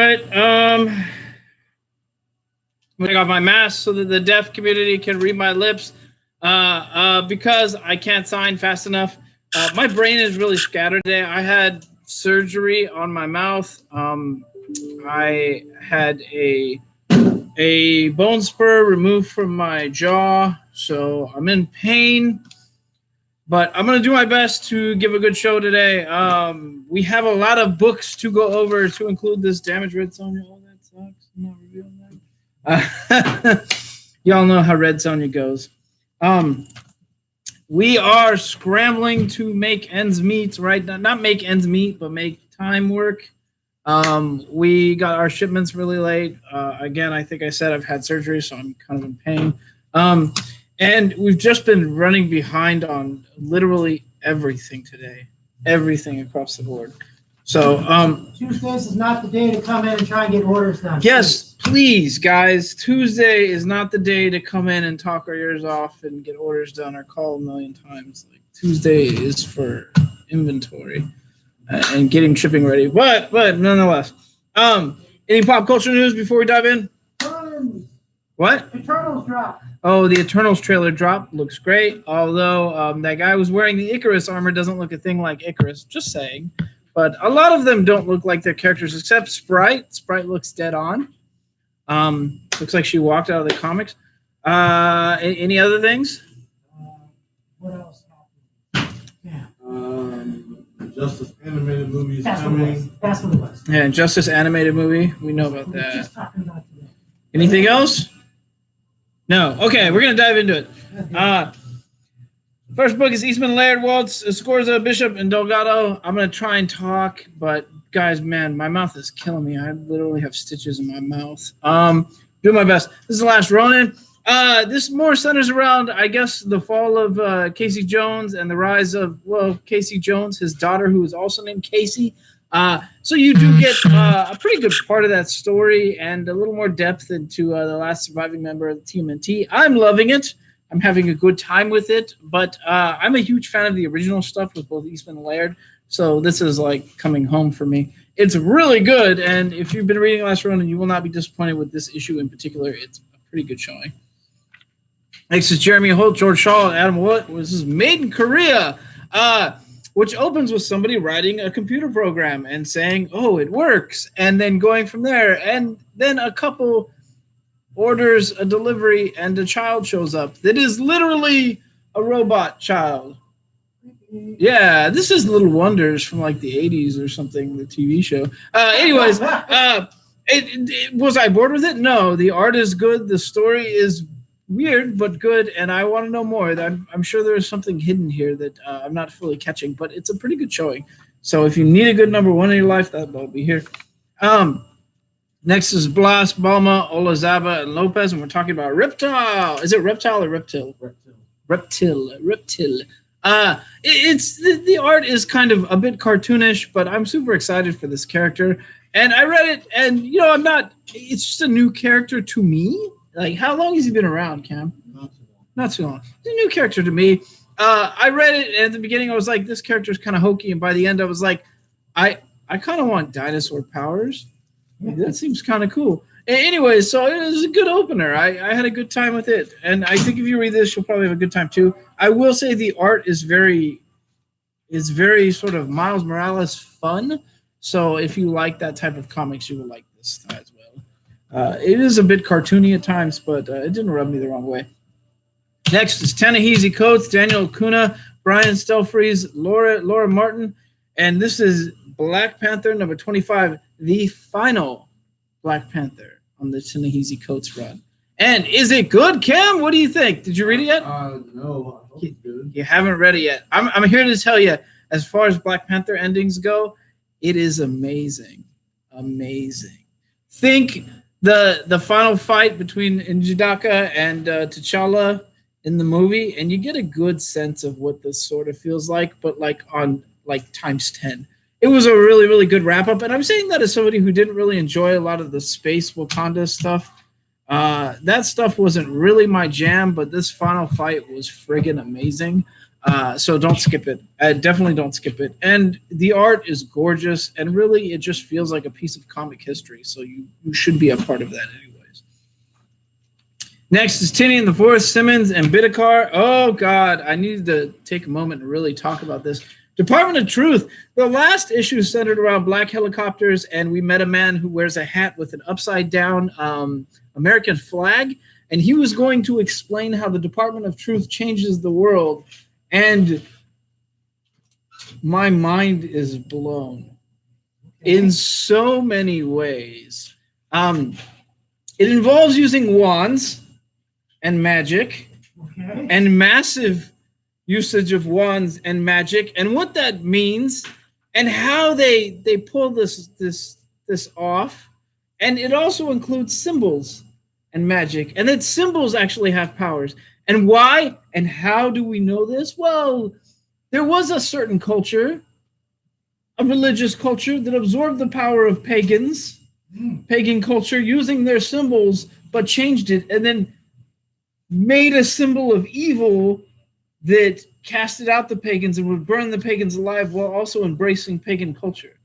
right. I'm gonna take off my mask so that the deaf community can read my lips. Because I can't sign fast enough. My brain is really scattered today. I had surgery on my mouth. I had a bone spur removed from my jaw, so I'm in pain. But I'm going to do my best to give a good show today. We have a lot of books to go over to include this Damaged Red Sonja. Oh, that sucks. I'm not revealing that. Y'all know how Red Sonja goes. We are scrambling to make ends meet, right? Not make ends meet, but make time work. We got our shipments really late. Again, I think I said I've had surgery, so I'm kind of in pain. And we've just been running behind on literally everything today. Everything across the board. So Tuesdays is not the day to come in and try and get orders done. Yes, please, guys. Tuesday is not the day to come in and talk our ears off and get orders done or call a million times. Like Tuesday is for inventory and getting shipping ready. But nonetheless, any pop culture news before we dive in? What? Eternals drop. Oh, the Eternals trailer drop. Looks great. Although that guy was wearing the Icarus armor doesn't look a thing like Icarus. Just saying. But a lot of them don't look like their characters, except Sprite. Sprite looks dead on. Looks like she walked out of the comics. Any other things? What else? Yeah. Justice animated movie is coming. That's what it was. Yeah, Justice animated movie. We know about We were that. just talking about today. Anything else? No. Okay, we're gonna dive into it. First book is Eastman, Laird, Waltz, Scorza, Bishop, and Delgado. I'm going to try and talk, but guys, man, my mouth is killing me. I literally have stitches in my mouth. Do my best. This is The Last Ronin. This more centers around, I guess, the fall of Casey Jones and the rise of, Casey Jones, his daughter, who is also named Casey. So you do get a pretty good part of that story and a little more depth into the last surviving member of the TMNT. I'm loving it. I'm having a good time with it, but I'm a huge fan of the original stuff with both Eastman and Laird, so this is like coming home for me. It's really good, and if you've been reading Last Ronin, you will not be disappointed with this issue in particular. It's a pretty good showing. Next is Jeremy Holt, George Shaw, and Adam Wood. This is Made in Korea, which opens with somebody writing a computer program and saying, oh, it works, and then going from there, and then a couple orders a delivery and a child shows up that is literally a robot child. Yeah, this is Little Wonders from like the 80s or something, the TV show. Anyways, was I bored with it? No, the art is good. The story is weird but good, and I want to know more. I'm sure there's something hidden here that I'm not fully catching, but it's a pretty good showing. So if you need a good number one in your life, that'll be here. Next is Blas, Balma, Olazaba, and Lopez, and we're talking about Reptile. Is it Reptile or Reptile? Reptile. It's the art is kind of a bit cartoonish, but I'm super excited for this character. And I read it, and I'm not. It's just a new character to me. Like, how long has he been around, Cam? Not too long. It's a new character to me. I read it, and at the beginning, I was like, this character is kind of hokey, and by the end, I was like, I kind of want dinosaur powers. That seems kind of cool. Anyway, so it was a good opener. I had a good time with it. And I think if you read this, you'll probably have a good time too. I will say the art is very sort of Miles Morales fun. So if you like that type of comics, you will like this as well. It is a bit cartoony at times, but it didn't rub me the wrong way. Next is Ta-Nehisi Coates, Daniel Acuna, Brian Stelfreeze, Laura Martin. And this is Black Panther number 25, the final Black Panther on the Ta-Nehisi Coates run. And is it good, Cam? What do you think? Did you read it yet? No, I hope it's good. You haven't read it yet. I'm here to tell you, as far as Black Panther endings go, it is amazing. Amazing. Think the final fight between Njidaka and T'Challa in the movie, and you get a good sense of what this sort of feels like, but on times 10. It was a really, really good wrap-up, and I'm saying that as somebody who didn't really enjoy a lot of the space Wakanda stuff. That stuff wasn't really my jam, but this final fight was friggin' amazing. So don't skip it. Definitely don't skip it. And the art is gorgeous, and really it just feels like a piece of comic history. So you should be a part of that anyways. Next is Tinian the Fourth, Simmons, and Bidikar. Oh God, I needed to take a moment and really talk about this. Department of Truth. The last issue centered around black helicopters, and we met a man who wears a hat with an upside down American flag, and he was going to explain how the Department of Truth changes the world. And my mind is blown in so many ways. It involves using wands and magic, and massive usage of wands and magic, and what that means, and how they pull this off. And it also includes symbols and magic, and that symbols actually have powers. And why and how do we know this? Well, there was a certain culture, a religious culture, that absorbed the power of pagans, pagan culture, using their symbols, but changed it and then made a symbol of evil that casted out the pagans and would burn the pagans alive while also embracing pagan culture,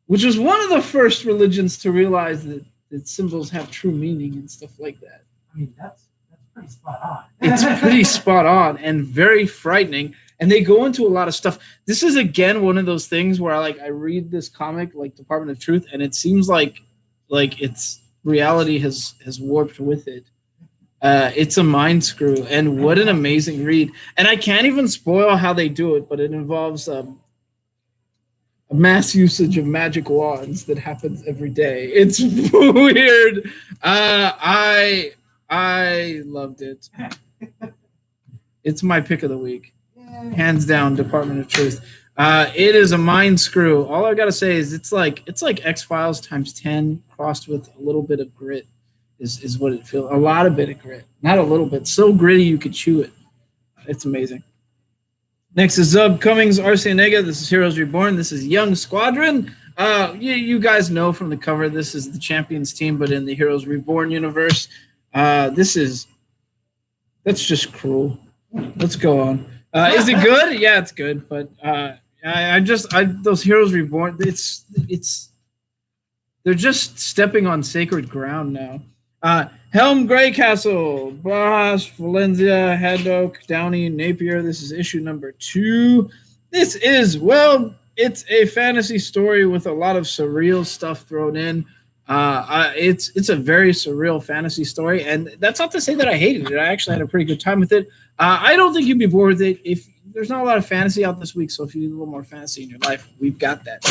which was one of the first religions to realize that symbols have true meaning and stuff like that. I mean, that's pretty spot on. It's pretty spot on and very frightening. And they go into a lot of stuff. This is, again, one of those things where I read this comic, like Department of Truth, and it seems like its reality has warped with it. It's a mind screw, and what an amazing read. And I can't even spoil how they do it, but it involves a mass usage of magic wands that happens every day. It's weird. I loved it. It's my pick of the week. Hands down, Department of Truth. It is a mind screw. All I gotta say is it's like X-Files times 10 crossed with a little bit of grit is what it feels. A lot of bit of grit. Not a little bit. So gritty you could chew it. It's amazing. Next is Zub Cummings, Arcianega. This is Heroes Reborn. This is Young Squadron. You guys know from the cover, this is the Champions team, but in the Heroes Reborn universe. That's just cruel. Let's go on. Is it good? Yeah, it's good. But those Heroes Reborn, they're just stepping on sacred ground now. Helm Greycastle, Bras, Valencia, Haddock, Downey, Napier. This is issue number 2. This is, it's a fantasy story with a lot of surreal stuff thrown in. It's a very surreal fantasy story, and that's not to say that I hated it. I actually had a pretty good time with it. I don't think you'd be bored with it. If there's not a lot of fantasy out this week, so if you need a little more fantasy in your life, we've got that.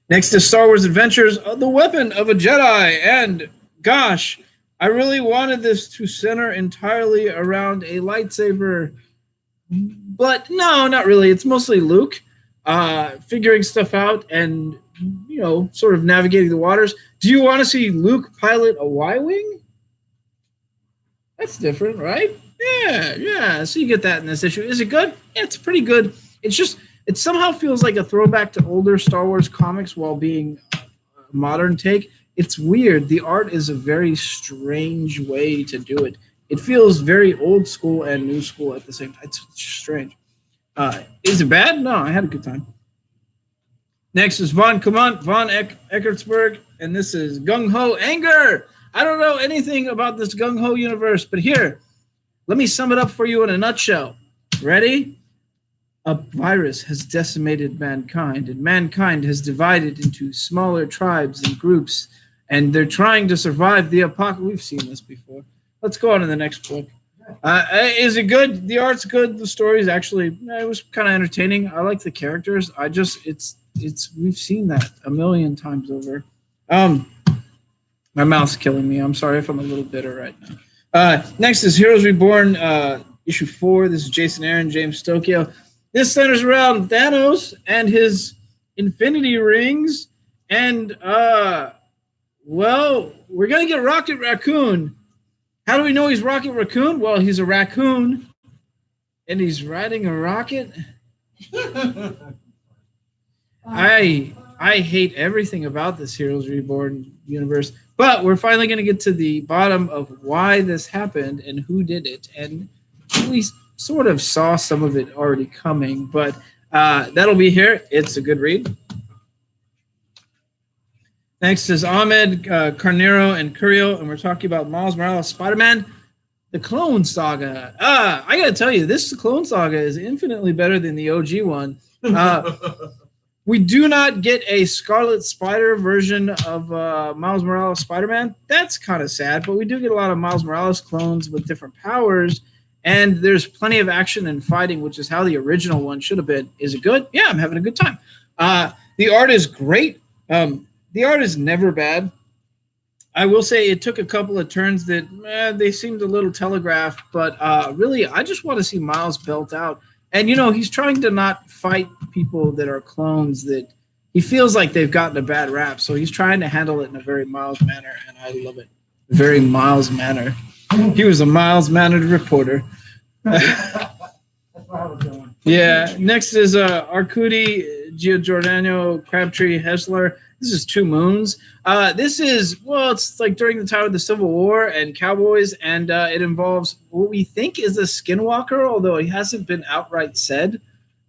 Next is Star Wars Adventures, The Weapon of a Jedi. And gosh, I really wanted this to center entirely around a lightsaber. But no, not really. It's mostly Luke figuring stuff out and, sort of navigating the waters. Do you want to see Luke pilot a Y-Wing? That's different, right? Yeah. So you get that in this issue. Is it good? Yeah, it's pretty good. It somehow feels like a throwback to older Star Wars comics while being a modern take. It's weird. The art is a very strange way to do it. It feels very old school and new school at the same time. It's strange. Is it bad? No, I had a good time. Next is Von Eckertsberg, and this is Gung Ho Anger. I don't know anything about this Gung Ho universe, but here, let me sum it up for you in a nutshell. Ready? A virus has decimated mankind, and mankind has divided into smaller tribes and groups, and they're trying to survive the apocalypse. We've seen this before. Let's go on to the next book. Is it good? The art's good. The story's actually, it was kind of entertaining. I like the characters. We've seen that a million times over. My mouth's killing me. I'm sorry if I'm a little bitter right now. Next is Heroes Reborn, issue 4. This is Jason Aaron, James Stokio. This centers around Thanos and his Infinity Rings. And, we're going to get Rocket Raccoon. How do we know he's Rocket Raccoon? Well, he's a raccoon, and he's riding a rocket. I hate everything about this Heroes Reborn universe, but we're finally going to get to the bottom of why this happened and who did it. And sort of saw some of it already coming, but that'll be here. It's a good read. Next is Ahmed, Carnero, and Curiel, and we're talking about Miles Morales Spider-Man, the Clone Saga. I gotta tell you, this Clone Saga is infinitely better than the OG one. We do not get a Scarlet Spider version of Miles Morales Spider-Man. That's kind of sad, but we do get a lot of Miles Morales clones with different powers, and there's plenty of action and fighting, which is how the original one should have been. Is it good? Yeah, I'm having a good time. The art is great. The art is never bad. I will say it took a couple of turns that they seemed a little telegraphed, but really, I just want to see Miles belt out. And, he's trying to not fight people that are clones that he feels like they've gotten a bad rap. So he's trying to handle it in a very Miles manner, and I love it. Very Miles manner. He was a Miles-mannered reporter. That's what I was doing. Yeah. Next is Arcudi, Giordano, Crabtree, Hessler. This is Two Moons. This is, it's like during the time of the Civil War and cowboys, and it involves what we think is a skinwalker, although he hasn't been outright said.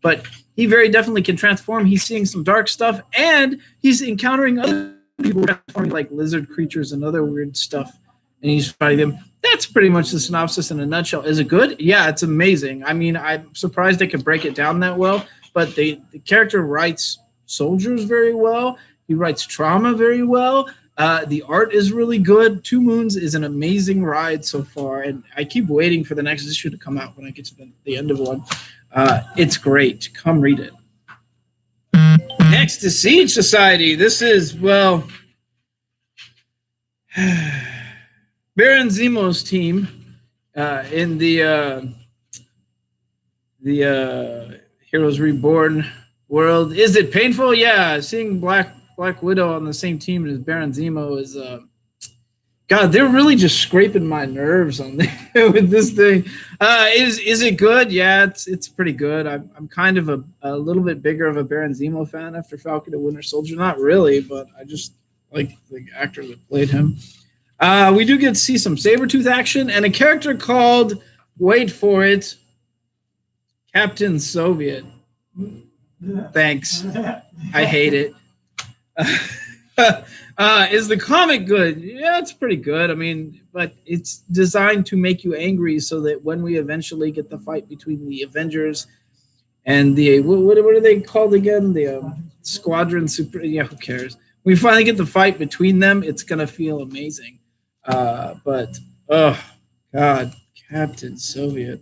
But he very definitely can transform. He's seeing some dark stuff, and he's encountering other people transforming like lizard creatures and other weird stuff, and he's fighting them. That's pretty much the synopsis in a nutshell. Is it good? Yeah, it's amazing. I mean, I'm surprised they could break it down that well, but the character writes soldiers very well. He writes trauma very well. The art is really good. Two Moons is an amazing ride so far, and I keep waiting for the next issue to come out when I get to the end of one. It's great. Come read it. Next is Siege Society. This is, Baron Zemo's team in the Heroes Reborn world. Is it painful? Yeah, seeing Black Widow on the same team as Baron Zemo is God, they're really just scraping my nerves on with this thing. Is it good? Yeah, it's pretty good. I'm kind of a little bit bigger of a Baron Zemo fan after Falcon and Winter Soldier. Not really, but I just like the actor that played him. We do get to see some Sabretooth action and a character called, wait for it, Captain Soviet. Thanks. I hate it. Is the comic good? Yeah, it's pretty good. I mean, but it's designed to make you angry so that when we eventually get the fight between the Avengers and the what are they called again? The Squadron Super. Yeah, who cares? We finally get the fight between them. It's gonna feel amazing. But oh God, Captain Soviet.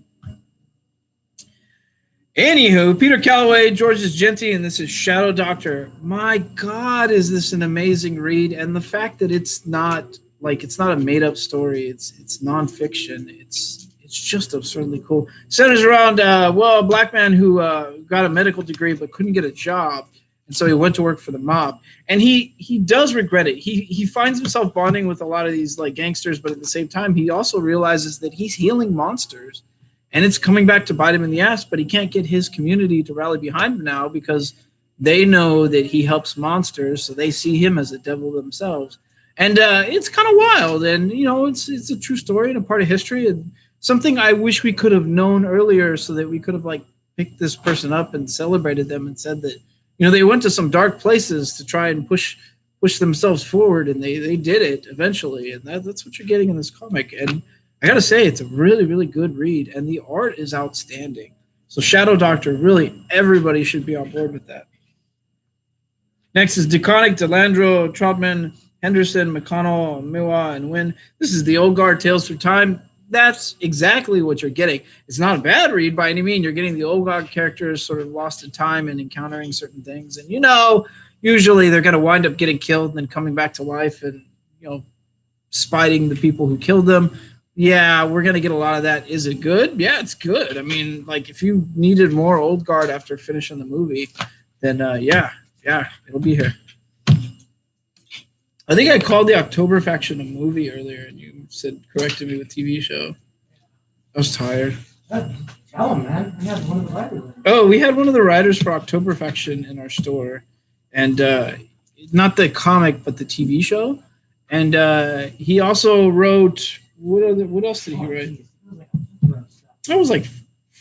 Anywho, Peter Calloway, Georges Genti, and this is Shadow Doctor. My God, is this an amazing read? And the fact that it's not a made-up story, it's nonfiction. It's just absurdly cool. Centers around a black man who got a medical degree but couldn't get a job, and so he went to work for the mob. And he does regret it. He finds himself bonding with a lot of these like gangsters, but at the same time, he also realizes that he's healing monsters. And it's coming back to bite him in the ass, but he can't get his community to rally behind him now because they know that he helps monsters, so they see him as a devil themselves. And it's kind of wild, and it's a true story and a part of history, and something I wish we could have known earlier, so that we could have like picked this person up and celebrated them and said that they went to some dark places to try and push themselves forward, and they did it eventually, and that's what you're getting in this comic. And I gotta say, it's a really, really good read, and the art is outstanding. So Shadow Doctor, really, everybody should be on board with that. Next is DeConnick, Delandro, Troutman, Henderson, McConnell, Miwa, and Wynn. This is the Old Guard Tales Through Time. That's exactly what you're getting. It's not a bad read by any means. You're getting the Old Guard characters sort of lost in time and encountering certain things. And usually they're going to wind up getting killed and then coming back to life and, spiting the people who killed them. Yeah, we're going to get a lot of that. Is it good? Yeah, it's good. I mean, like, if you needed more Old Guard after finishing the movie, then yeah, it'll be here. I think I called the October Faction a movie earlier, and you corrected me with TV show. I was tired. Tell him, man. I had one of the writers. Oh, we had one of the writers for October Faction in our store, and not the comic, but the TV show. And he also wrote. What else did he write? That was like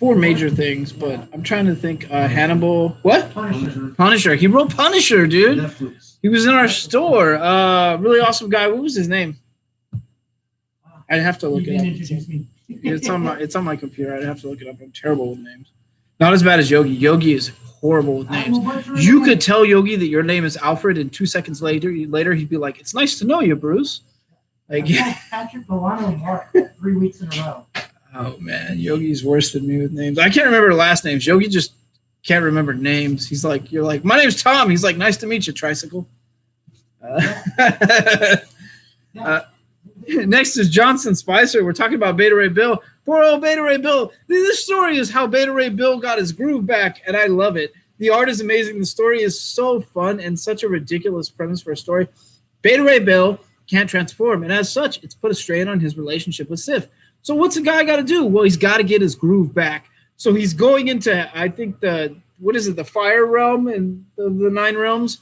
4 major things, but I'm trying to think. Hannibal. What? Punisher. Punisher. He wrote Punisher, dude. Netflix. He was in our store. Really awesome guy. What was his name? I'd have to look You it up. didn't introduce me. It's on my computer. I'd have to look it up. I'm terrible with names. Not as bad as Yogi. Yogi is horrible with names. You could tell Yogi that your name is Alfred, and 2 seconds later he'd be like, "It's nice to know you, Bruce." Like, Patrick Milano and Mark 3 weeks in a row. oh man, Yogi's worse than me with names. I can't remember last names. Yogi just can't remember names. He's like, you're like, "My name's Tom." He's like, "Nice to meet you, Tricycle." Next is Johnson Spicer. We're talking about Beta Ray Bill. Poor old Beta Ray Bill. This story is how Beta Ray Bill got his groove back, and I love it. The art is amazing. The story is so fun and such a ridiculous premise for a story. Beta Ray Bill can't transform, and as such, it's put a strain on his relationship with Sif. So what's a guy got to do? Well, he's got to get his groove back. So he's going into, I think, the Fire Realm and the 9 realms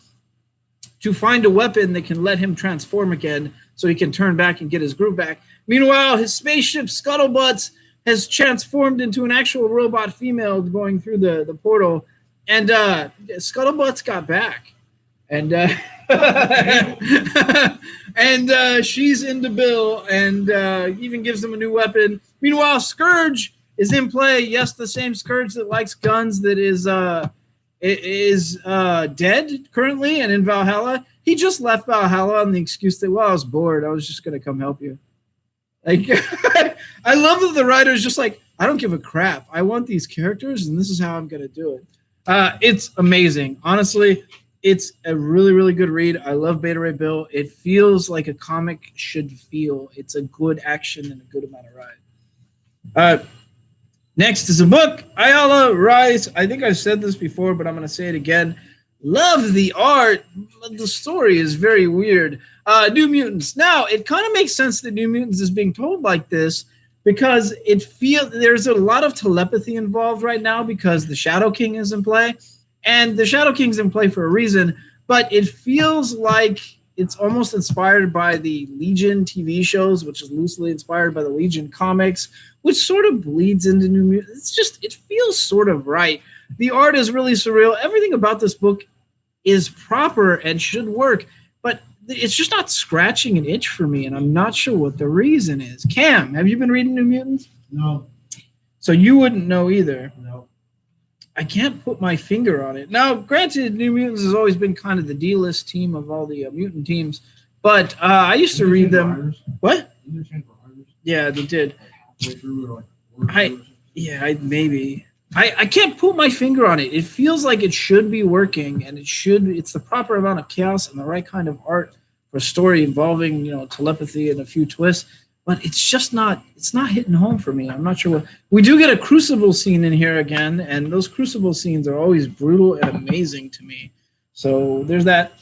to find a weapon that can let him transform again so he can turn back and get his groove back. Meanwhile, his spaceship Scuttlebutts has transformed into an actual robot female going through the portal, and Scuttlebutts got back. And and she's into Bill and even gives him a new weapon. Meanwhile, Scourge is in play. Yes, the same Scourge that likes guns that is dead currently and in Valhalla. He just left Valhalla on the excuse that, well, I was bored. I was just going to come help you. Like, I love that the writer's just like, I don't give a crap. I want these characters, and this is how I'm going to do it. It's amazing. Honestly, it's a really, really good read. I love Beta Ray Bill. It feels like a comic should feel. It's a good action and a good amount of ride. Next is a book, Ayala Rise. I think I've said this before, but I'm going to say it again. Love the art. The story is very weird. New Mutants. Now, it kind of makes sense that New Mutants is being told like this because it feels there's a lot of telepathy involved right now because the Shadow King is in play. And the Shadow King's in play for a reason, but it feels like it's almost inspired by the Legion TV shows, which is loosely inspired by the Legion comics, which sort of bleeds into New Mutants. It feels sort of right. The art is really surreal. Everything about this book is proper and should work, but it's just not scratching an itch for me, and I'm not sure what the reason is. Cam, have you been reading New Mutants? No. So you wouldn't know either. No. I can't put my finger on it. Now, granted, New Mutants has always been kind of the D-list team of all the mutant teams, but I used to read them. What? Yeah, they did. Maybe. I can't put my finger on it. It feels like it should be working, and it's the proper amount of chaos and the right kind of art for a story involving, telepathy and a few twists. But it's just not hitting home for me. I'm not sure what. We do get a Crucible scene in here again, and those Crucible scenes are always brutal and amazing to me. So there's that.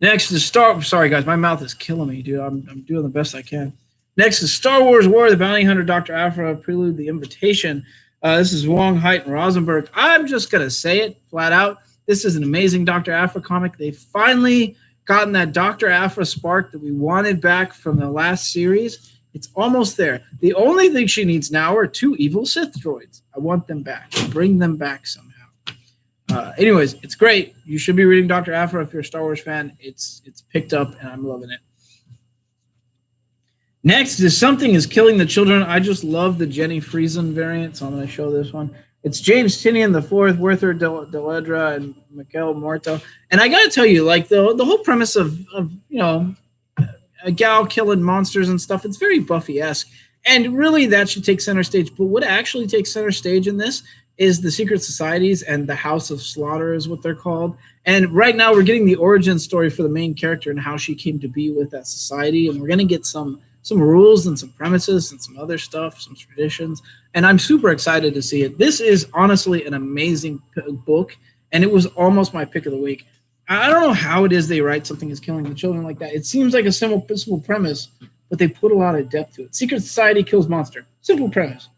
Next is sorry guys, my mouth is killing me, dude. I'm doing the best I can. Next is Star Wars War, the Bounty Hunter, Dr. Aphra, Prelude, The Invitation. This is Wong, Haidt, and Rosenberg. I'm just going to say it flat out. This is an amazing Dr. Aphra comic. They finally gotten that Dr. Aphra spark that we wanted back from the last series. It's almost there. The only thing she needs now are 2 evil Sith droids. I want them back. Bring them back somehow. Anyways, it's great. You should be reading Dr. Aphra if you're a Star Wars fan. It's picked up, and I'm loving it. Next is Something is Killing the Children. I just love the Jenny Friesen variant, so I'm going to show this one. It's James Tinian IV, Werther Deledra, and Mikel Morto. And I got to tell you, like, the whole premise of a gal killing monsters and stuff, it's very Buffy-esque. And really, that should take center stage. But what actually takes center stage in this is the secret societies and the House of Slaughter is what they're called. And right now, we're getting the origin story for the main character and how she came to be with that society. And we're going to get some rules and some premises and some other stuff, some traditions. And I'm super excited to see it. This is honestly an amazing book, and it was almost my pick of the week. I don't know how it is they write Something is Killing the Children like that. It seems like a simple premise, but they put a lot of depth to it. Secret society kills monster. Simple premise.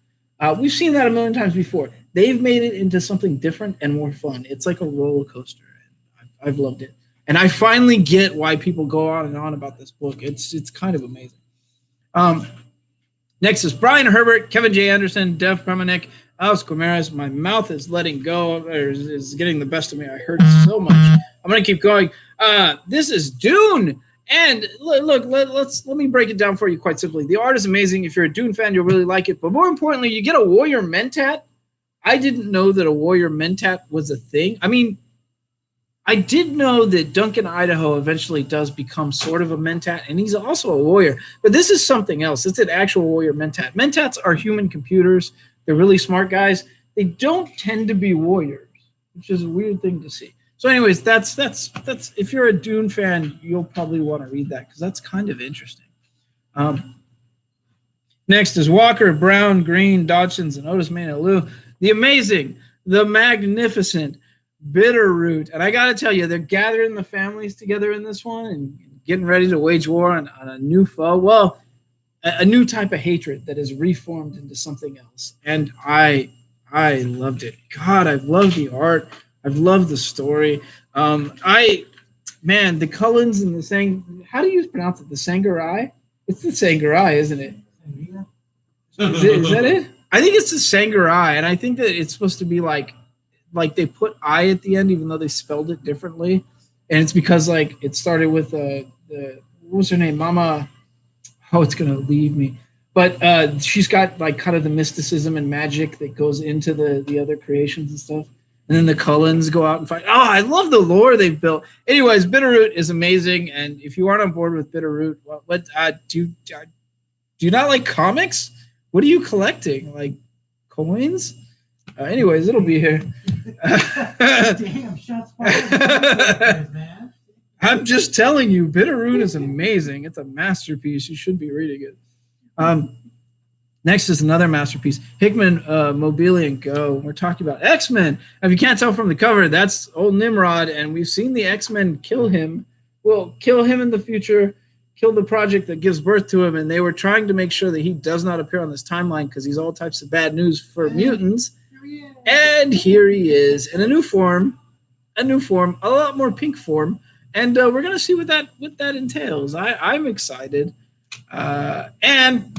We've seen that a million times before. They've made it into something different and more fun. It's like a roller coaster. I've loved it. And I finally get why people go on and on about this book. It's kind of amazing. Next is Brian Herbert, Kevin J. Anderson, Dev Pramanik, Alex Comares. My mouth is letting go, or is getting the best of me. I heard so much. I'm going to keep going. This is Dune. And look, let me break it down for you quite simply. The art is amazing. If you're a Dune fan, you'll really like it. But more importantly, you get a warrior mentat. I didn't know that a warrior mentat was a thing. I mean, I did know that Duncan Idaho eventually does become sort of a mentat, and he's also a warrior. But this is something else. It's an actual warrior mentat. Mentats are human computers. They're really smart guys. They don't tend to be warriors, which is a weird thing to see. So, anyways, that's if you're a Dune fan, you'll probably want to read that because that's kind of interesting. Next is Walker, Brown, Green, Dodgins, and Otis Manuelu. The amazing, the magnificent Bitterroot. And I got to tell you, they're gathering the families together in this one and getting ready to wage war on a new foe. Well, a new type of hatred that is reformed into something else. And I loved it. God, I've loved the art. I've loved the story. The Cullens and the how do you pronounce it? The Sangarai? It's the Sangarai, isn't it? Is that it? I think it's the Sangarai, and I think that it's supposed to be like they put I at the end, even though they spelled it differently, and it's because like it started with the what was her name, Mama? Oh, it's gonna leave me. But she's got like kind of the mysticism and magic that goes into the other creations and stuff. And then the Cullens go out and fight. Oh, I love the lore they've built. Anyways, Bitterroot is amazing, and if you aren't on board with Bitterroot, what do you not like comics? What are you collecting? Like coins? Anyways, it'll be here. Damn, shots fired. Man. I'm just telling you, Bitterroot is amazing. It's a masterpiece. You should be reading it. Next is another masterpiece, Hickman, Mobili, and Go. We're talking about X-Men. If you can't tell from the cover, that's old Nimrod, and we've seen the X-Men kill him. Well, kill him in the future, kill the project that gives birth to him, and they were trying to make sure that he does not appear on this timeline because he's all types of bad news for mutants. And here he is in a new form, a lot more pink form, and we're gonna see what that entails. I'm excited, and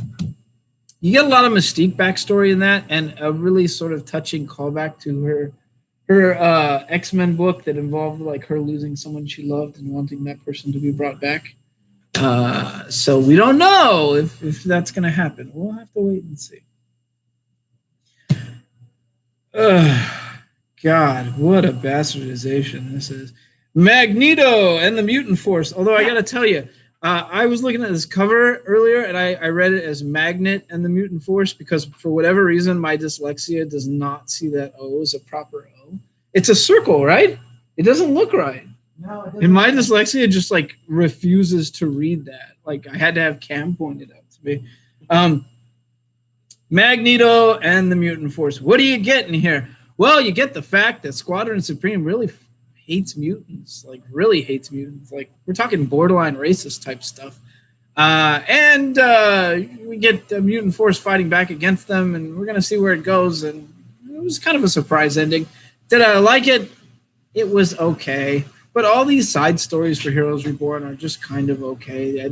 you get a lot of Mystique backstory in that, and a really sort of touching callback to her X-Men book that involved like her losing someone she loved and wanting that person to be brought back. So we don't know if that's gonna happen. We'll have to wait and see. God, what a bastardization this is. Magneto and the Mutant Force. Although I got to tell you, I was looking at this cover earlier and I read it as Magnet and the Mutant Force because for whatever reason, my dyslexia does not see that O as a proper O. It's a circle, right? It doesn't look right. No, it doesn't. And my dyslexia just like refuses to read that. Like I had to have Cam point it out to me. Magneto and the Mutant Force. What do you get in here? Well, you get the fact that Squadron Supreme really hates mutants. Like, really hates mutants. Like, we're talking borderline racist type stuff. And we get the Mutant Force fighting back against them, and we're going to see where it goes. And it was kind of a surprise ending. Did I like it? It was okay. But all these side stories for Heroes Reborn are just kind of okay. I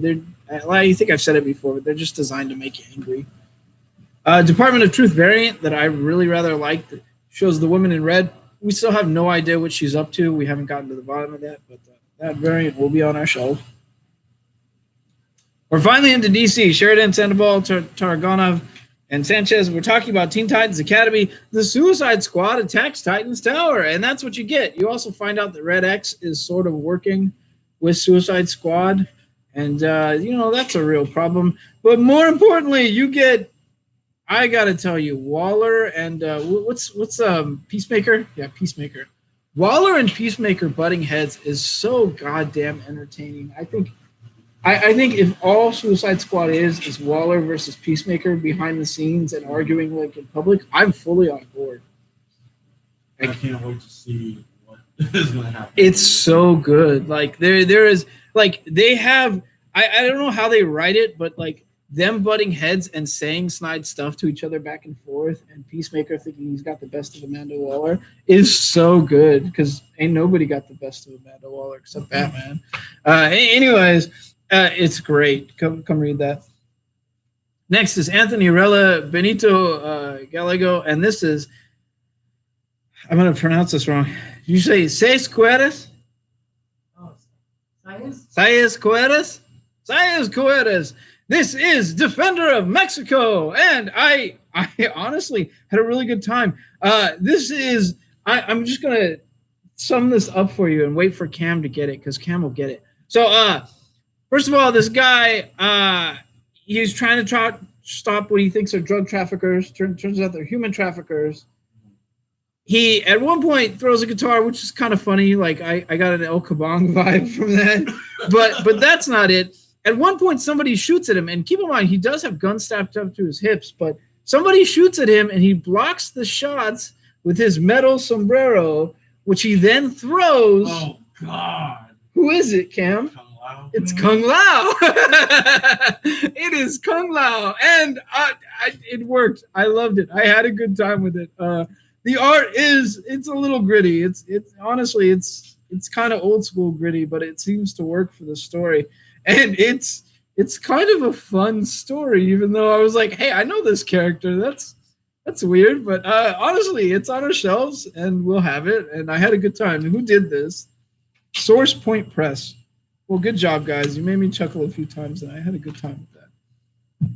think I've said it before, but they're just designed to make you angry. Department of Truth variant that I really rather like that shows the woman in red. We still have no idea what she's up to. We haven't gotten to the bottom of that, but that variant will be on our shelf. We're finally into DC. Sheridan, Sandoval, Tarragonov, and Sanchez. We're talking about Teen Titans Academy. The Suicide Squad attacks Titans Tower, and that's what you get. You also find out that Red X is sort of working with Suicide Squad, and that's a real problem. But more importantly, you get, I gotta tell you, Waller and what's Peacemaker? Yeah, Peacemaker. Waller and Peacemaker butting heads is so goddamn entertaining. I think if all Suicide Squad is Waller versus Peacemaker behind the scenes and arguing like in public, I'm fully on board. I can't wait to see what is going to happen. It's so good. Like there is like they have. I don't know how they write it, but like them butting heads and saying snide stuff to each other back and forth, and Peacemaker thinking he's got the best of Amanda Waller is so good because ain't nobody got the best of Amanda Waller except Batman. Anyways, it's great. Come read that. Next is Anthony Rella Benito Gallego, and this is, I'm going to pronounce this wrong. You say Seis Cueres? Oh, science? Saez Cueres? Saez Cueres. This is Defender of Mexico, and I honestly had a really good time. This is, I'm just going to sum this up for you and wait for Cam to get it, because Cam will get it. So, first of all, this guy, he's trying to stop what he thinks are drug traffickers. Turns out they're human traffickers. He, at one point, throws a guitar, which is kind of funny. Like, I got an El Kabong vibe from that. But that's not it. At one point, somebody shoots at him. And keep in mind, he does have guns strapped up to his hips. But somebody shoots at him, and he blocks the shots with his metal sombrero, which he then throws. Oh, God. Who is it, Cam? It's Kung Lao. It is Kung Lao, and it worked. I loved it. I had a good time with it. The art it's a little gritty. It's honestly it's kind of old school gritty, but it seems to work for the story, and it's kind of a fun story. Even though I was like, hey, I know this character. That's weird, but honestly, it's on our shelves, and we'll have it. And I had a good time. And who did this? Source Point Press. Well, good job, guys. You made me chuckle a few times, and I had a good time with that.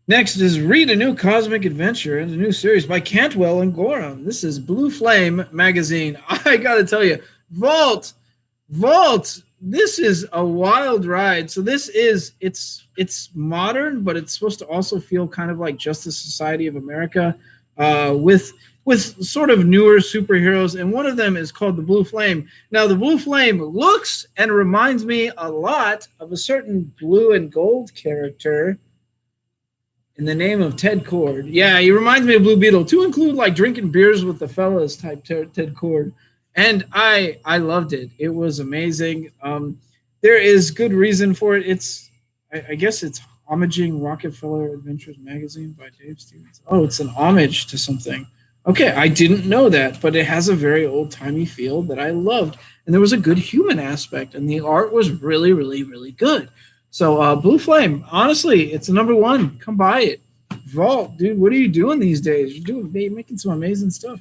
Next is Read a New Cosmic Adventure in the new series by Cantwell and Gorham. This is Blue Flame magazine. I got to tell you, Vault, this is a wild ride. So this is, it's modern, but it's supposed to also feel kind of like Justice Society of America with sort of newer superheroes, and one of them is called the Blue Flame. Now, the Blue Flame looks and reminds me a lot of a certain blue and gold character in the name of Ted Kord. Yeah, he reminds me of Blue Beetle, to include like drinking beers with the fellas type Ted Kord. And I loved it. It was amazing. There is good reason for it. I guess it's homaging Rockefeller Adventures magazine by Dave Stevens. Oh, it's an homage to something. Okay, I didn't know that, but it has a very old-timey feel that I loved. And there was a good human aspect, and the art was really, really, really good. So Blue Flame, honestly, it's a #1. Come buy it. Vault, dude, what are you doing these days? You're making some amazing stuff.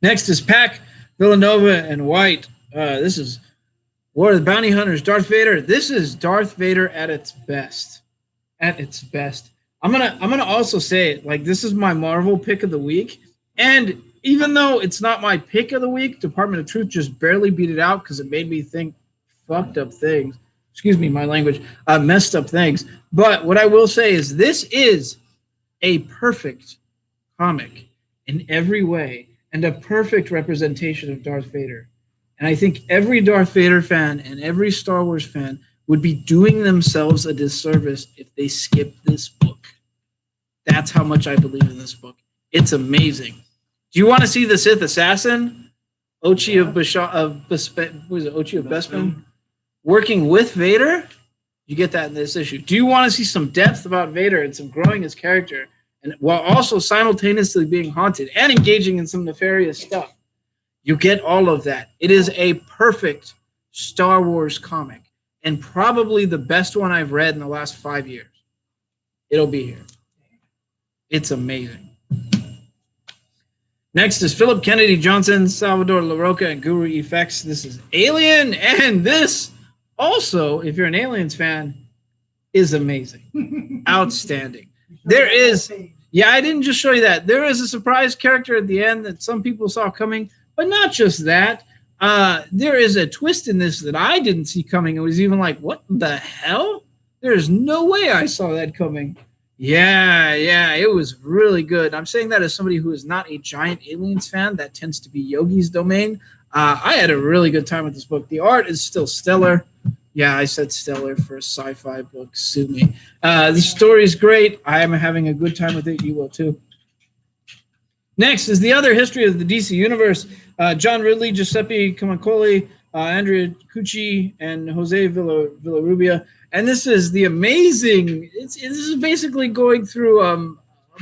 Next is Pack, Villanova, and White. This is War of the Bounty Hunters, Darth Vader. This is Darth Vader at its best. At its best. I'm gonna also say it, like, this is my Marvel pick of the week, and even though it's not my pick of the week, Department of Truth just barely beat it out because it made me think fucked up things. Excuse me, my language, messed up things. But what I will say is this is a perfect comic in every way and a perfect representation of Darth Vader. And I think every Darth Vader fan and every Star Wars fan would be doing themselves a disservice if they skipped this book. That's how much I believe in this book. It's amazing. Do you want to see the Sith assassin, Ochi of Bespin, working with Vader? You get that in this issue. Do you want to see some depth about Vader and some growing his character, and while also simultaneously being haunted and engaging in some nefarious stuff? You get all of that. It is a perfect Star Wars comic, and probably the best one I've read in the last 5 years. It'll be here. It's amazing. Next is Philip Kennedy Johnson, Salvador LaRocca, and Guru Effects. This is Alien, and this also, if you're an Aliens fan, is amazing. Outstanding. There is, yeah, I didn't just show you that. There is a surprise character at the end that some people saw coming, but not just that. There is a twist in this that I didn't see coming. It was even like, what the hell? There's no way I saw that coming. Yeah, it was really good. I'm saying that as somebody who is not a giant Aliens fan. That tends to be Yogi's domain. I had a really good time with this book. The art is still stellar. Yeah, I said stellar for a sci-fi book. Sue me. The story is great. I am having a good time with it. You will too. Next is The Other History of the DC Universe. John Ridley, Giuseppe Camacoli, Andrea Cucci, and Jose Villarrubia. And this is the amazing, this is basically going through a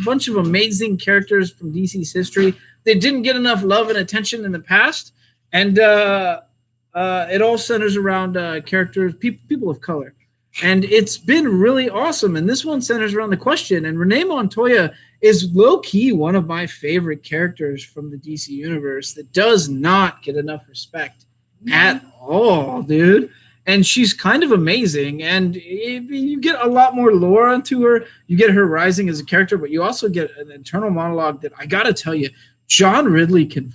bunch of amazing characters from DC's history. They didn't get enough love and attention in the past. And it all centers around characters, people of color. And it's been really awesome. And this one centers around the question. And Renee Montoya is low-key one of my favorite characters from the DC universe that does not get enough respect at all, dude. And she's kind of amazing. And you get a lot more lore onto her. You get her rising as a character, but you also get an internal monologue that I got to tell you, John Ridley can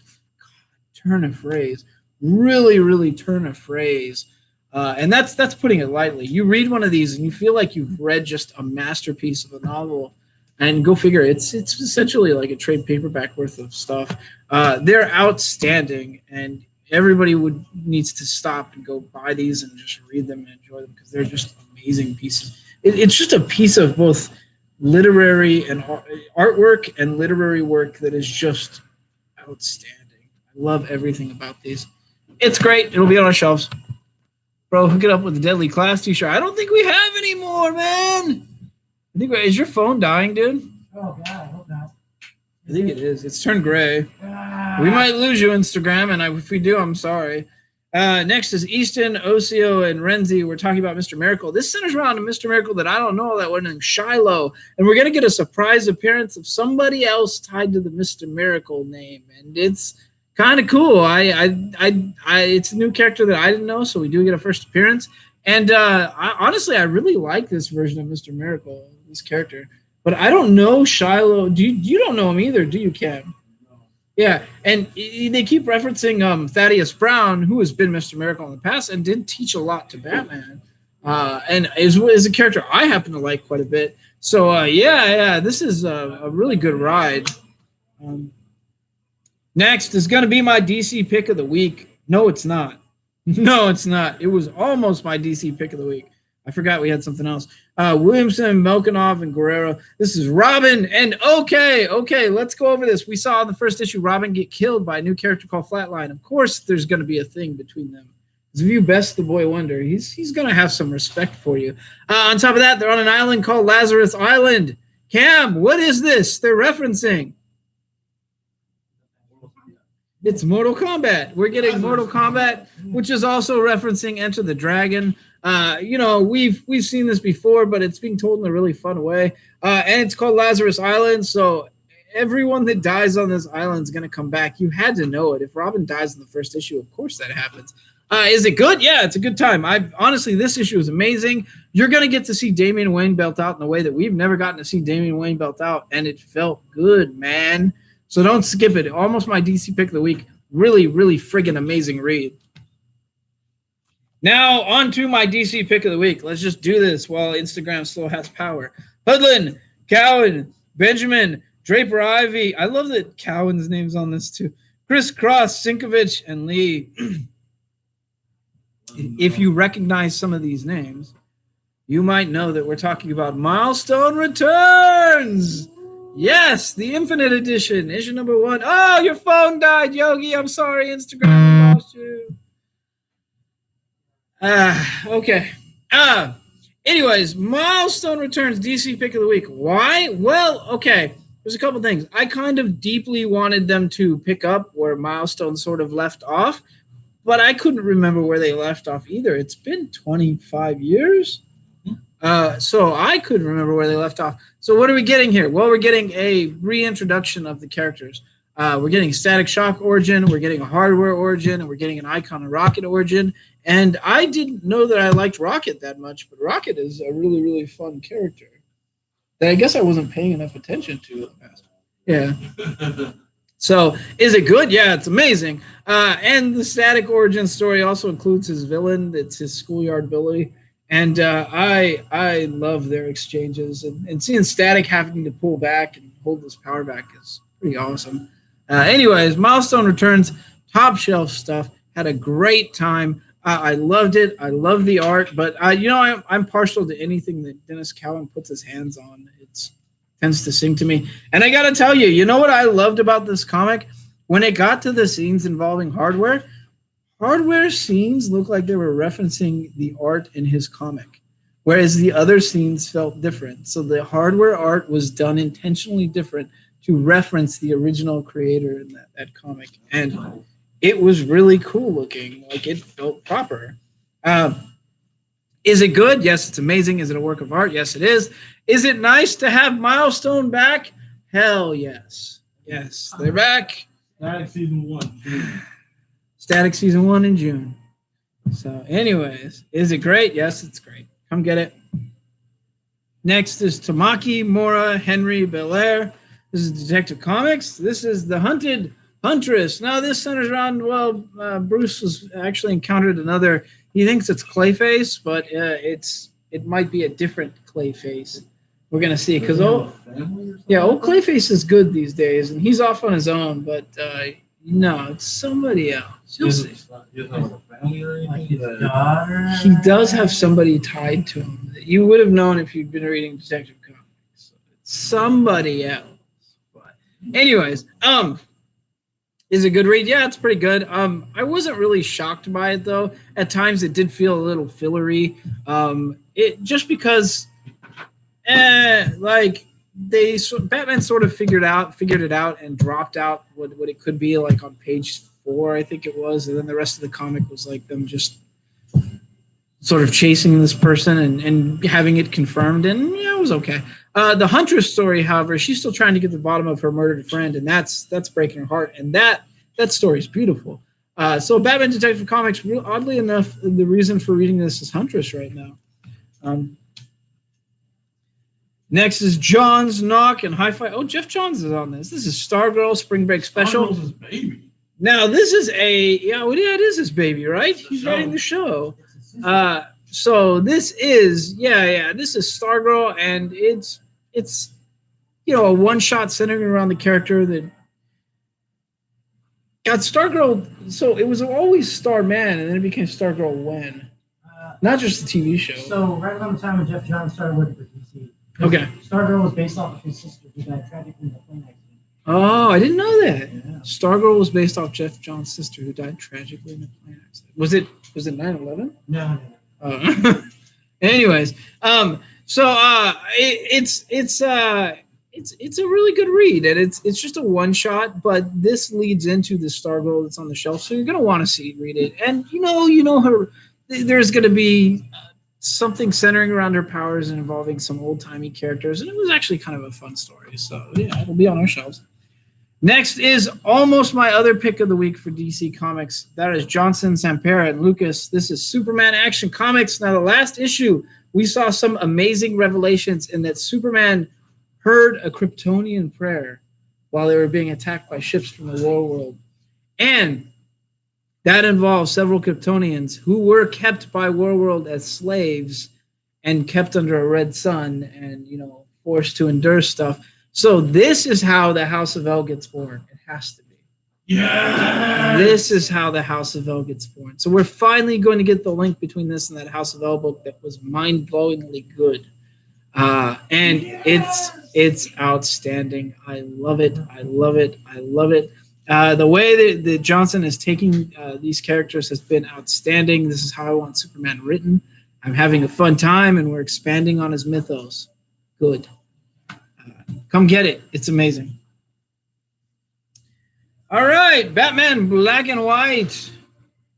turn a phrase, really, really turn a phrase. And that's putting it lightly. You read one of these and you feel like you've read just a masterpiece of a novel. And go figure, it's essentially like a trade paperback worth of stuff. They're outstanding, and everybody needs to stop and go buy these and just read them and enjoy them because they're just amazing pieces. It's just a piece of both literary and artwork and literary work that is just outstanding. I love everything about these. It's great. It'll be on our shelves. Bro, hook it up with the Deadly Class t-shirt. I don't think we have any more, man. Is your phone dying, dude? Oh, God, I hope not. I think it is. It's turned gray. We might lose you, Instagram, and if we do, I'm sorry. Next is Easton, Osio, and Renzi. We're talking about Mr. Miracle. This centers around a Mr. Miracle that I don't know that one named Shiloh, and we're gonna get a surprise appearance of somebody else tied to the Mr. Miracle name, and it's kind of cool. It's a new character that I didn't know, so we do get a first appearance. And honestly, I really like this version of Mr. Miracle, this character. But I don't know Shiloh. You don't know him either, do you, Cam? Yeah, and they keep referencing Thaddeus Brown, who has been Mr. Miracle in the past and did teach a lot to Batman. And is a character I happen to like quite a bit. So, yeah, this is a really good ride. Next is going to be my DC pick of the week. No, it's not. No, it's not. It was almost my DC pick of the week. I forgot we had something else. Williamson, Melkinov, and Guerrero. This is Robin. And okay, let's go over this. We saw in the first issue Robin get killed by a new character called Flatline. Of course, there's going to be a thing between them. If you best the boy wonder, he's going to have some respect for you. On top of that, they're on an island called Lazarus Island. Cam, what is this they're referencing? It's Mortal Kombat. We're getting Mortal Kombat, which is also referencing Enter the Dragon. We've seen this before, but it's being told in a really fun way. And it's called Lazarus Island, so everyone that dies on this island is going to come back. You had to know it. If Robin dies in the first issue, of course that happens. Is it good? Yeah, it's a good time. Honestly, this issue is amazing. You're going to get to see Damian Wayne belt out in a way that we've never gotten to see Damian Wayne belt out, and it felt good, man. So don't skip it. Almost my DC pick of the week. Really, really friggin' amazing read. Now, on to my DC pick of the week. Let's just do this while Instagram still has power. Hoodlin, Cowan, Benjamin, Draper Ivy. I love that Cowan's name's on this too. Chris Cross, Sinkovich, and Lee. If you recognize some of these names, you might know that we're talking about Milestone Returns. Yes, the Infinite Edition, issue number 1. Oh, your phone died, Yogi. I'm sorry, Instagram lost you. Okay. Anyways, Milestone Returns, DC pick of the week. Why? Well, okay. There's a couple things. I kind of deeply wanted them to pick up where Milestone sort of left off, but I couldn't remember where they left off either. It's been 25 years. So I couldn't remember where they left off. So what are we getting here? Well, we're getting a reintroduction of the characters. We're getting Static Shock origin, we're getting a Hardware origin, and we're getting an Icon and Rocket origin. And I didn't know that I liked Rocket that much, but Rocket is a really, really fun character that I guess I wasn't paying enough attention to in the past. Yeah. So is it good? Yeah, it's amazing. And the Static origin story also includes his villain. It's his schoolyard bully. And I love their exchanges. And seeing Static having to pull back and hold his power back is pretty awesome. Anyways, Milestone Returns, top shelf stuff. Had a great time. I loved it. I love the art. But, I'm partial to anything that Dennis Cowan puts his hands on. It tends to sing to me. And I got to tell you, you know what I loved about this comic? When it got to the scenes involving Hardware scenes looked like they were referencing the art in his comic, whereas the other scenes felt different. So the Hardware art was done intentionally different to reference the original creator in that comic. And it was really cool looking. Like, it felt proper. Is it good? Yes, it's amazing. Is it a work of art? Yes, it is. Is it nice to have Milestone back? Hell yes. Yes, they're back. Static season 1. June. Static season 1 in June. So, anyways, is it great? Yes, it's great. Come get it. Next is Tamaki Mora Henry Belair. This is Detective Comics. This is the Hunted Huntress. Now, this centers around, Bruce was actually encountered another. He thinks it's Clayface, but it might be a different Clayface. We're gonna see because old Clayface is good these days, and he's off on his own. But no, it's somebody else. You'll see. He does have somebody tied to him that you would have known if you'd been reading Detective Comics. It's somebody else. But anyways, is it a good read? Yeah, it's pretty good. I wasn't really shocked by it though. At times, it did feel a little fillery. It just because, Batman sort of figured it out, and dropped out what it could be like on page 4, I think it was, and then the rest of the comic was like them just sort of chasing this person and having it confirmed, and yeah, it was okay. The Huntress story, however, she's still trying to get to the bottom of her murdered friend, and that's breaking her heart, and that story is beautiful. So Batman Detective Comics, oddly enough, the reason for reading this is Huntress right now. Next is John's Knock and Hi-Fi. Oh, Jeff Johns is on this. This is Stargirl Spring Break Special. Stargirl's his baby. Now, this is it is his baby, right? He's writing the show. So this is, this is Stargirl, and it's a one-shot centering around the character that got Stargirl. So it was always Starman, and then it became Stargirl when? Not just the TV show. So right around the time when Jeff Johns started working for DC. Okay. Stargirl was based off of his sister who died tragically in a plane accident. Oh, I didn't know that. Yeah. Stargirl was based off Jeff Johns' sister who died tragically in a plane accident. Was it 9/11? No. Anyways, it's a really good read, and it's just a one shot, but this leads into the Stargirl that's on the shelf, so you're gonna want to read it, and you know her. There's gonna be something centering around her powers and involving some old timey characters, and it was actually kind of a fun story. So yeah, it'll be on our shelves. Next is almost my other pick of the week for DC Comics. That is Johnson, Sampera, and Lucas. This is Superman Action Comics. Now, the last issue, we saw some amazing revelations in that Superman heard a Kryptonian prayer while they were being attacked by ships from the War World. And that involves several Kryptonians who were kept by War World as slaves and kept under a red sun and, forced to endure stuff. So this is how the House of L gets born. It has to be. Yeah. This is how the House of L gets born. So we're finally going to get the link between this and that House of L book that was mind-blowingly good. And it's outstanding. I love it. I love it. I love it. The way that Johnson is taking these characters has been outstanding. This is how I want Superman written. I'm having a fun time, and we're expanding on his mythos. Good. Come get it. It's amazing. All right, Batman Black and White.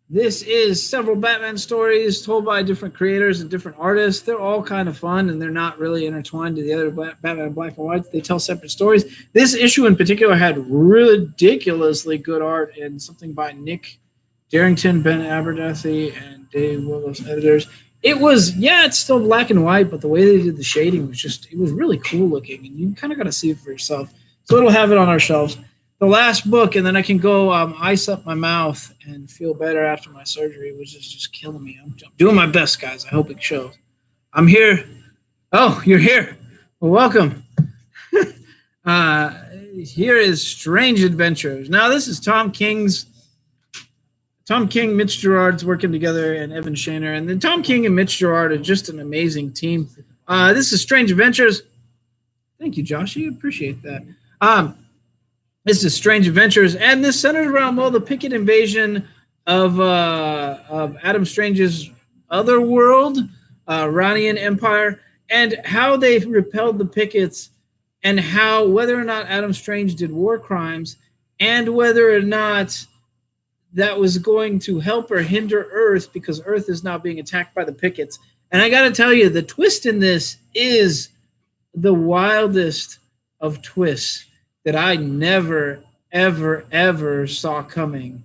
This is several Batman stories told by different creators and different artists. They're all kind of fun, and they're not really intertwined to the other Batman Black and White. They tell separate stories. This issue in particular had ridiculously good art and something by Nick Darrington, Ben Abernathy, and Dave Willis editors. It was, it's still black and white, but the way they did the shading was it was really cool looking, and you kind of got to see it for yourself. So it'll have it on our shelves. The last book, and then I can go ice up my mouth and feel better after my surgery, which is just killing me. I'm doing my best, guys. I hope it shows. I'm here. Oh, you're here. Well, welcome. Here is Strange Adventures. Now, this is Tom King, Mitch Gerard's working together, and Evan Shaner. And then Tom King and Mitch Gerard are just an amazing team. This is Strange Adventures. Thank you, Josh. You appreciate that. This is Strange Adventures, and this centered around, the Picket invasion of Adam Strange's other world, Ranian Empire, and how they repelled the Pickets, and whether or not Adam Strange did war crimes, and whether or not that was going to help or hinder Earth because Earth is now being attacked by the Pickets. And I got to tell you, the twist in this is the wildest of twists that I never, ever, ever saw coming.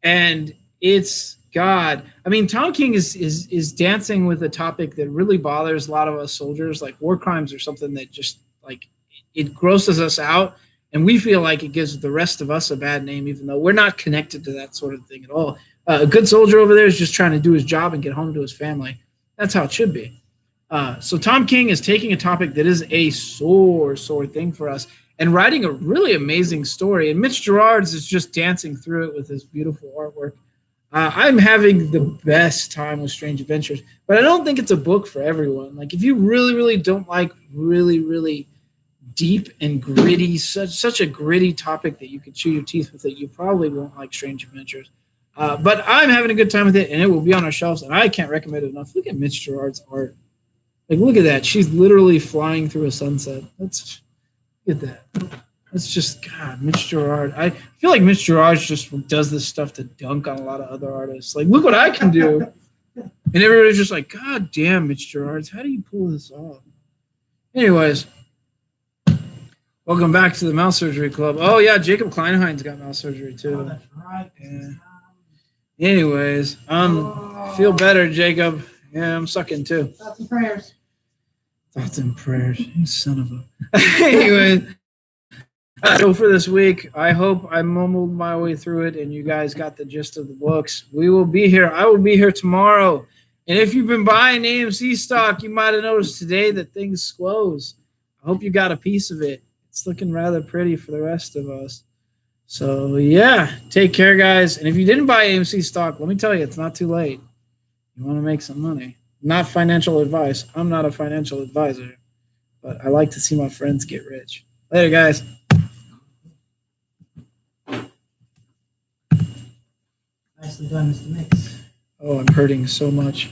And it's God. I mean, Tom King is dancing with a topic that really bothers a lot of us soldiers. Like war crimes are something that just like it grosses us out, and we feel like it gives the rest of us a bad name, even though we're not connected to that sort of thing at all. A good soldier over there is just trying to do his job and get home to his family. That's how it should be. So Tom King is taking a topic that is a sore thing for us and writing a really amazing story. And Mitch Gerards is just dancing through it with his beautiful artwork. I'm having the best time with Strange Adventures, but I don't think it's a book for everyone. Like if you really, really don't like really, really deep and gritty, such a gritty topic that you could chew your teeth with it, you probably won't like Strange Adventures. But I'm having a good time with it, and it will be on our shelves, and I can't recommend it enough. Look at Mitch Gerard's art. Like, look at that. She's literally flying through a sunset. Look at that. That's just, God, Mitch Gerard. I feel like Mitch Gerard just does this stuff to dunk on a lot of other artists. Like, look what I can do. And everybody's just like, God damn, Mitch Gerards, how do you pull this off? Anyways, welcome back to the Mouse Surgery Club. Oh, yeah, Jacob Kleinhein's got mouse surgery, too. Oh, that's right. Yeah. Anyways, feel better, Jacob. Yeah, I'm sucking, too. Thoughts and prayers. Thoughts and prayers. You son of a... Anyway... So for this week, I hope I mumbled my way through it and you guys got the gist of the books. We will be here. I will be here tomorrow. And if you've been buying AMC stock, you might have noticed today that things close. I hope you got a piece of it. It's looking rather pretty for the rest of us. So, yeah, take care, guys. And if you didn't buy AMC stock, let me tell you, it's not too late. You want to make some money. Not financial advice. I'm not a financial advisor, but I like to see my friends get rich. Later, guys. Nicely done, Mr. Mix. Oh, I'm hurting so much.